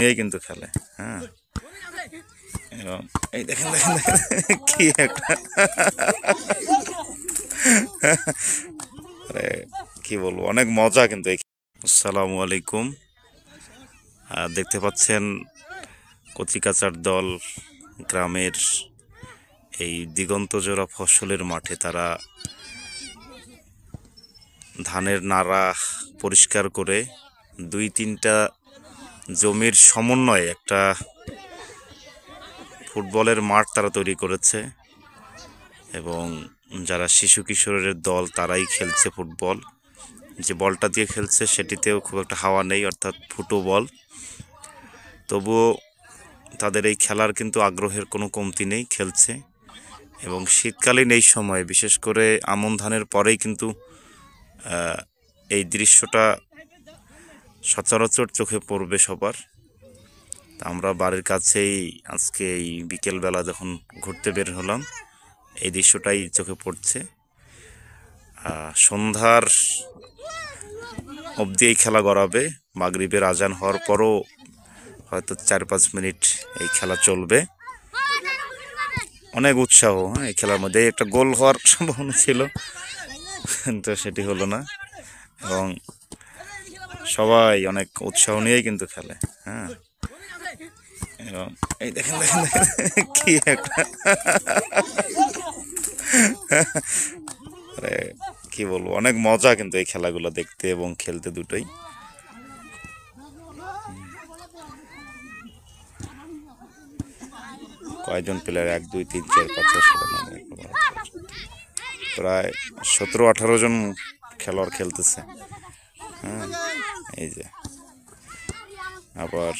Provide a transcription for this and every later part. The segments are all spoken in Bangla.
এই কিন্তু খেলে। হ্যাঁ, এবং এই দেখেন দেখেন দেখেন কি একটা আরে কি বলবো, অনেক মজা কিন্তু। আসসালামু আলাইকুম। দেখতে পাচ্ছেন কচিকাচার দল গ্রামের এই দিগন্ত জোড়া ফসলের মাঠে তারা ধানের নাড়া পরিষ্কার করে 2-3টা জমির সমন্বয়ে একটা ফুটবলের মাঠ তারা তৈরি করেছে, এবং যারা শিশু কিশোরের দল তারাই খেলছে ফুটবল। যে বলটা দিয়ে খেলছে সেটিতেও খুব একটা হাওয়া নেই, অর্থাৎ ফুটো বল। তবুও তাদের এই খেলার কিন্তু আগ্রহের কোনো কমতি নেই, খেলছে। এবং শীতকালীন এই সময়ে বিশেষ করে আমন ধানের পরেই কিন্তু এই দৃশ্যটা সচরাচর চোখে পড়বে সবার। আমরা বাড়ির কাছেই আজকে এই বিকেলবেলা যখন ঘুরতে বের হলাম, এই দৃশ্যটাই চোখে পড়ছে। সন্ধ্যার অবধি এই খেলা গড়াবে, মাগরিবের আজান হওয়ার পরও হয়তো 4-5 মিনিট এই খেলা চলবে। অনেক উৎসাহ এই খেলার মধ্যে। একটা গোল হওয়ার সম্ভাবনা ছিল, কিন্তু সেটি হলো না। এবং সবাই অনেক উৎসাহ নিয়েই কিন্তু খেলে। হ্যাঁ, এবং এই দেখেন দেখেন দেখেন কি একটা আরে কি বলবো, অনেক মজা কিন্তু এই খেলাগুলো দেখতে এবং খেলতে দুটোই। কয়জন প্লেয়ার? 1 2 3 4 5 6 7 8 প্রায় 17-18 জন খেলোয়াড় খেলতেছে। হ্যাঁ, এই যে আবার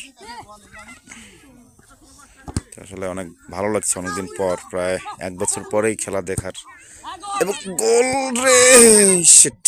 আসলে অনেক ভালো লাগছে অনেকদিন পর, প্রায় 1 বছর পরেই খেলা দেখার। এবং গোল রে, শিট।